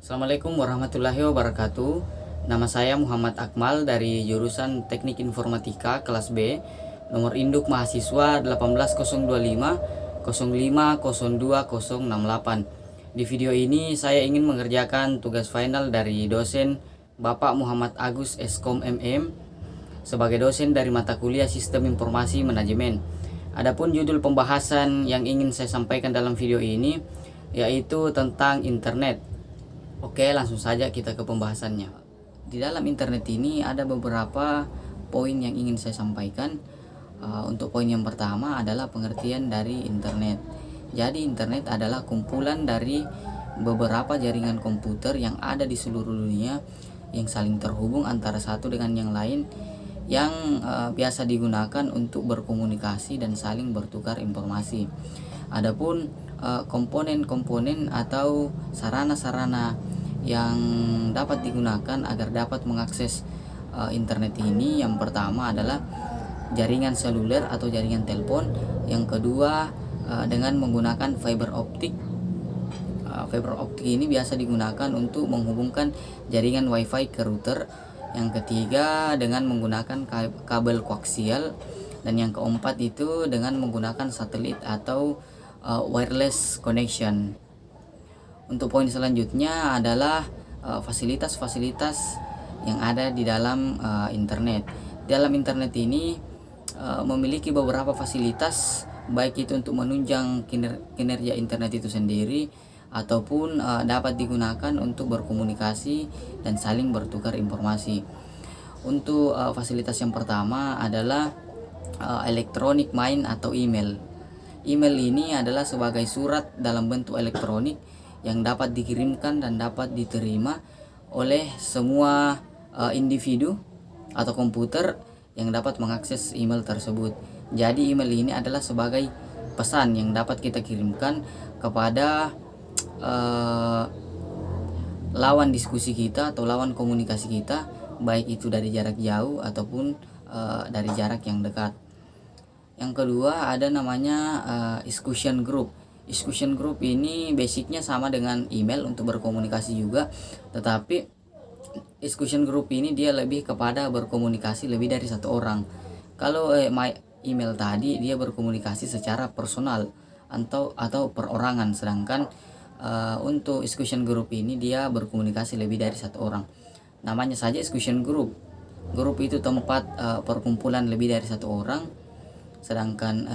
Assalamualaikum warahmatullahi wabarakatuh. Nama saya Muhammad Akmal dari jurusan Teknik Informatika kelas B. Nomor induk mahasiswa 18025 050268. Di video ini saya ingin mengerjakan tugas final dari dosen Bapak Muhammad Agus Eskom MM sebagai dosen dari mata kuliah Sistem Informasi Manajemen. Adapun judul pembahasan yang ingin saya sampaikan dalam video ini yaitu tentang internet. Oke, langsung saja kita ke pembahasannya. Di dalam internet ini ada beberapa poin yang ingin saya sampaikan. Untuk poin yang pertama adalah pengertian dari internet. Jadi internet adalah kumpulan dari beberapa jaringan komputer yang ada di seluruh dunia yang saling terhubung antara satu dengan yang lain, yang biasa digunakan untuk berkomunikasi dan saling bertukar informasi. Adapun komponen-komponen atau sarana-sarana yang dapat digunakan agar dapat mengakses internet ini, yang pertama adalah jaringan seluler atau jaringan telepon, yang kedua dengan menggunakan fiber optik. Fiber optik ini biasa digunakan untuk menghubungkan jaringan wifi ke router, yang ketiga dengan menggunakan kabel koaksial, dan yang keempat itu dengan menggunakan satelit atau wireless connection. Untuk poin selanjutnya adalah fasilitas-fasilitas yang ada di dalam internet. Dalam internet ini memiliki beberapa fasilitas, baik itu untuk menunjang kinerja internet itu sendiri ataupun dapat digunakan untuk berkomunikasi dan saling bertukar informasi. Untuk fasilitas yang pertama adalah electronic mail atau email. Email ini adalah sebagai surat dalam bentuk elektronik yang dapat dikirimkan dan dapat diterima oleh semua individu atau komputer yang dapat mengakses email tersebut. Jadi email ini adalah sebagai pesan yang dapat kita kirimkan kepada lawan diskusi kita atau lawan komunikasi kita, baik itu dari jarak jauh ataupun dari jarak yang dekat. Yang kedua ada namanya discussion group. Discussion group ini basicnya sama dengan email untuk berkomunikasi juga, tetapi discussion group ini dia lebih kepada berkomunikasi lebih dari satu orang. Kalau email tadi dia berkomunikasi secara personal atau perorangan, sedangkan untuk discussion group ini dia berkomunikasi lebih dari satu orang. Namanya saja discussion group. Grup itu tempat perkumpulan lebih dari satu orang, sedangkan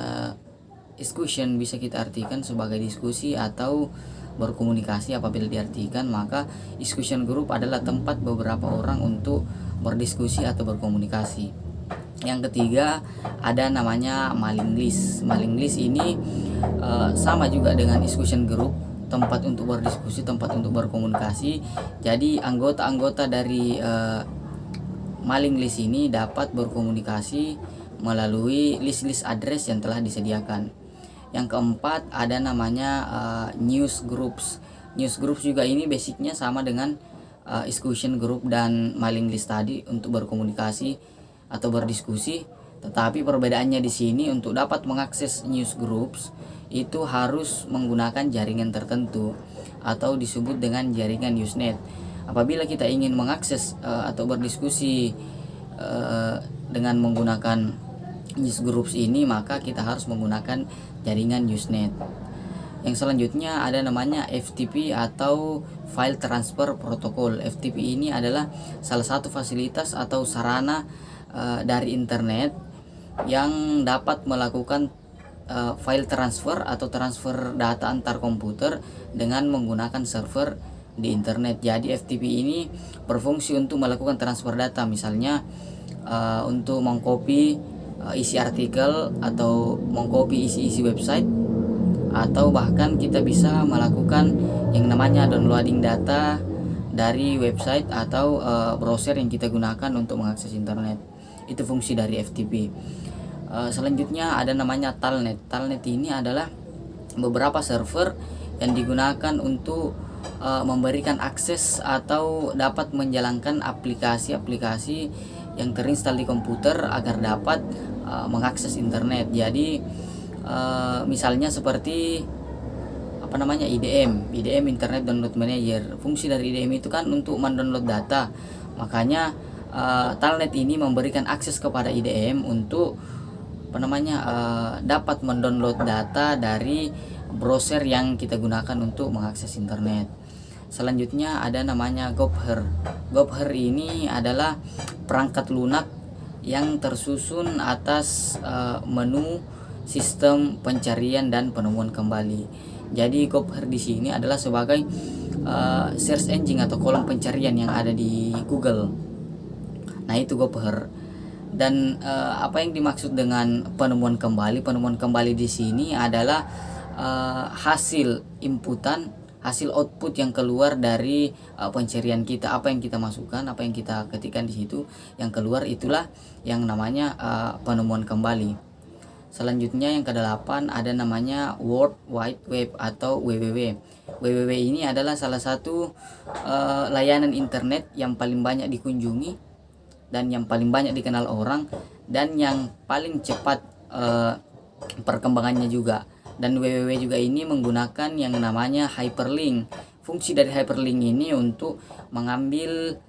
discussion bisa kita artikan sebagai diskusi atau berkomunikasi. Apabila diartikan, maka discussion group adalah tempat beberapa orang untuk berdiskusi atau berkomunikasi. Yang ketiga ada namanya mailing list. Mailing list ini sama juga dengan discussion group, tempat untuk berdiskusi, tempat untuk berkomunikasi. Jadi anggota-anggota dari mailing list ini dapat berkomunikasi melalui list-list address yang telah disediakan. Yang keempat ada namanya news groups. News groups juga ini basicnya sama dengan discussion group dan mailing list tadi untuk berkomunikasi atau berdiskusi, tetapi perbedaannya di sini untuk dapat mengakses news groups itu harus menggunakan jaringan tertentu atau disebut dengan jaringan Usenet. Apabila kita ingin mengakses atau berdiskusi dengan menggunakan news groups ini, maka kita harus menggunakan jaringan Usenet. Yang selanjutnya ada namanya FTP atau File Transfer Protocol. FTP ini adalah salah satu fasilitas atau sarana dari internet yang dapat melakukan file transfer atau transfer data antar komputer dengan menggunakan server di internet. Jadi FTP ini berfungsi untuk melakukan transfer data, misalnya untuk mengcopy isi artikel atau mengcopy isi website, atau bahkan kita bisa melakukan yang namanya downloading data dari website atau browser yang kita gunakan untuk mengakses internet. Itu fungsi dari FTP. Selanjutnya ada namanya Telnet. Telnet ini adalah beberapa server yang digunakan untuk memberikan akses atau dapat menjalankan aplikasi-aplikasi yang terinstall di komputer agar dapat mengakses internet. Jadi misalnya seperti IDM Internet Download Manager. Fungsi dari IDM itu kan untuk mendownload data. Makanya Telnet ini memberikan akses kepada IDM untuk dapat mendownload data dari browser yang kita gunakan untuk mengakses internet. Selanjutnya ada namanya Gopher. Gopher ini adalah perangkat lunak yang tersusun atas menu sistem pencarian dan penemuan kembali. Jadi Gopher di sini adalah sebagai search engine atau kolom pencarian yang ada di Google. Nah, itu Gopher. Dan apa yang dimaksud dengan penemuan kembali? Penemuan kembali di sini adalah hasil output yang keluar dari pencarian kita. Apa yang kita masukkan, apa yang kita ketikkan di situ, yang keluar itulah yang namanya penemuan kembali. Selanjutnya yang ke-8 ada namanya World Wide Web atau WWW. WWW ini adalah salah satu layanan internet yang paling banyak dikunjungi dan yang paling banyak dikenal orang dan yang paling cepat perkembangannya juga. Dan WWW juga ini menggunakan yang namanya hyperlink. Fungsi dari hyperlink ini untuk mengambil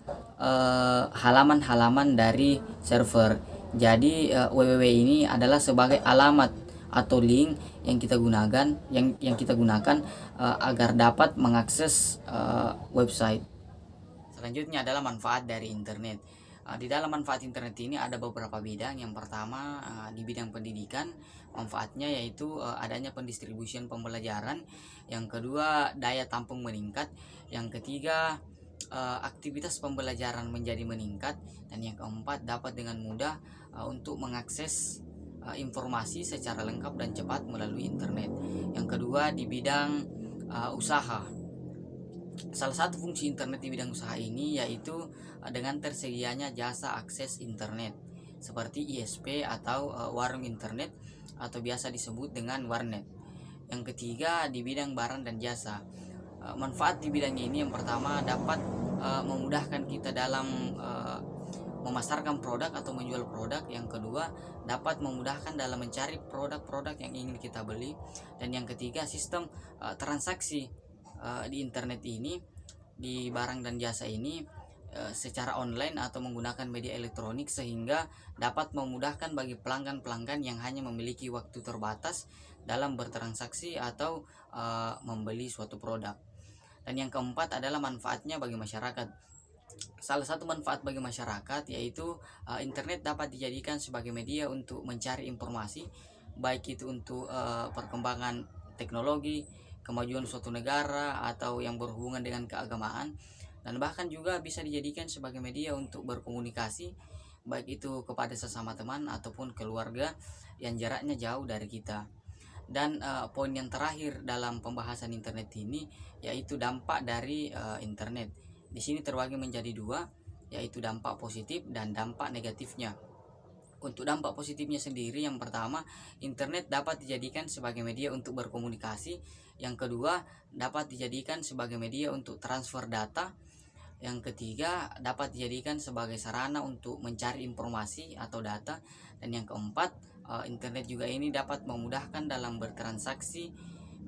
halaman-halaman dari server. Jadi WWW ini adalah sebagai alamat atau link yang kita gunakan agar dapat mengakses website. Selanjutnya adalah manfaat dari internet. Di dalam manfaat internet ini ada beberapa bidang. Yang pertama di bidang pendidikan, manfaatnya yaitu adanya pendistribusian pembelajaran. Yang kedua, daya tampung meningkat. Yang ketiga, aktivitas pembelajaran menjadi meningkat. Dan yang keempat, dapat dengan mudah untuk mengakses informasi secara lengkap dan cepat melalui internet. Yang kedua, di bidang usaha. Salah satu fungsi internet di bidang usaha ini yaitu dengan tersedianya jasa akses internet seperti ISP atau warung internet atau biasa disebut dengan warnet. Yang ketiga, di bidang barang dan jasa. Manfaat di bidangnya ini yang pertama dapat memudahkan kita dalam memasarkan produk atau menjual produk. Yang kedua, dapat memudahkan dalam mencari produk-produk yang ingin kita beli. Dan yang ketiga, sistem transaksi di internet ini, di barang dan jasa ini secara online atau menggunakan media elektronik, sehingga dapat memudahkan bagi pelanggan-pelanggan yang hanya memiliki waktu terbatas dalam bertransaksi atau membeli suatu produk. Dan yang keempat adalah manfaatnya bagi masyarakat. Salah satu manfaat bagi masyarakat yaitu internet dapat dijadikan sebagai media untuk mencari informasi, baik itu untuk perkembangan teknologi, kemajuan suatu negara, atau yang berhubungan dengan keagamaan, dan bahkan juga bisa dijadikan sebagai media untuk berkomunikasi, baik itu kepada sesama teman ataupun keluarga yang jaraknya jauh dari kita. Dan poin yang terakhir dalam pembahasan internet ini yaitu dampak dari internet. Di sini terbagi menjadi dua, yaitu dampak positif dan dampak negatifnya. Untuk dampak positifnya sendiri, yang pertama, internet dapat dijadikan sebagai media untuk berkomunikasi. Yang kedua, dapat dijadikan sebagai media untuk transfer data. Yang ketiga, dapat dijadikan sebagai sarana untuk mencari informasi atau data. Dan yang keempat, internet juga ini dapat memudahkan dalam bertransaksi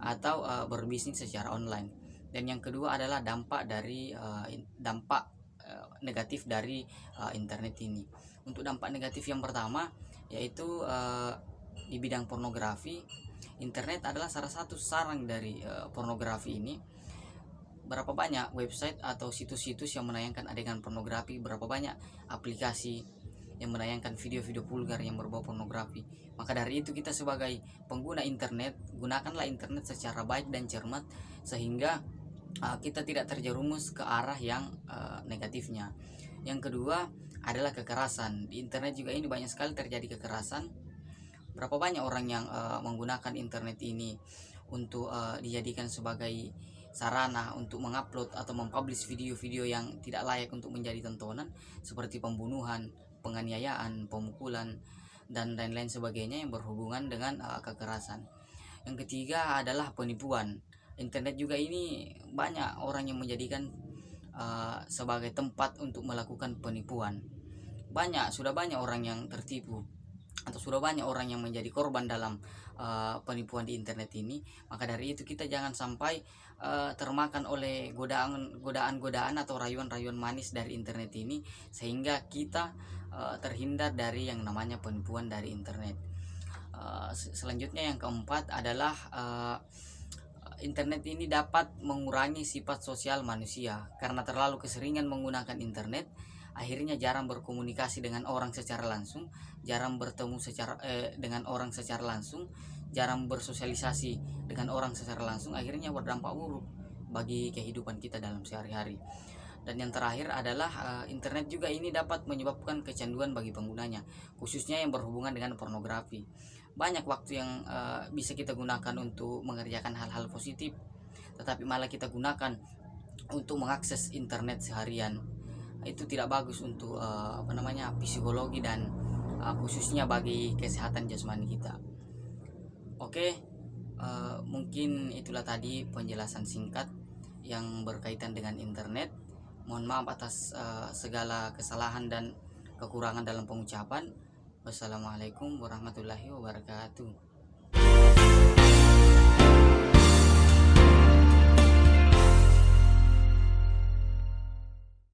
atau berbisnis secara online. Dan yang kedua adalah dampak negatif dari internet ini. Untuk dampak negatif yang pertama yaitu di bidang pornografi. Internet adalah salah satu sarang dari pornografi ini. Berapa banyak website atau situs-situs yang menayangkan adegan pornografi, berapa banyak aplikasi yang menayangkan video-video vulgar yang berbau pornografi. Maka dari itu kita sebagai pengguna internet, gunakanlah internet secara baik dan cermat sehingga kita tidak terjerumus ke arah yang negatifnya. Yang kedua adalah kekerasan. Di internet juga ini banyak sekali terjadi kekerasan. Berapa banyak orang yang menggunakan internet ini untuk dijadikan sebagai sarana untuk mengupload atau mempublish video-video yang tidak layak untuk menjadi tontonan, seperti pembunuhan, penganiayaan, pemukulan, dan lain-lain sebagainya yang berhubungan dengan kekerasan. Yang ketiga adalah penipuan. Internet juga ini banyak orang yang menjadikan sebagai tempat untuk melakukan penipuan. Sudah banyak orang yang tertipu atau sudah banyak orang yang menjadi korban dalam penipuan di internet ini. Maka dari itu kita jangan sampai termakan oleh godaan atau rayuan-rayuan manis dari internet ini, sehingga kita terhindar dari yang namanya penipuan dari internet. Selanjutnya yang keempat adalah internet ini dapat mengurangi sifat sosial manusia. Karena terlalu keseringan menggunakan internet, akhirnya jarang berkomunikasi dengan orang secara langsung, jarang bertemu dengan orang secara langsung, jarang bersosialisasi dengan orang secara langsung, akhirnya berdampak buruk bagi kehidupan kita dalam sehari-hari. Dan yang terakhir adalah internet juga ini dapat menyebabkan kecanduan bagi penggunanya, khususnya yang berhubungan dengan pornografi. Banyak waktu yang bisa kita gunakan untuk mengerjakan hal-hal positif, tetapi malah kita gunakan untuk mengakses internet seharian. Itu tidak bagus untuk psikologi dan khususnya bagi kesehatan jasmani kita. Oke, mungkin itulah tadi penjelasan singkat yang berkaitan dengan internet. Mohon maaf atas segala kesalahan dan kekurangan dalam pengucapan. Wassalamualaikum warahmatullahi wabarakatuh.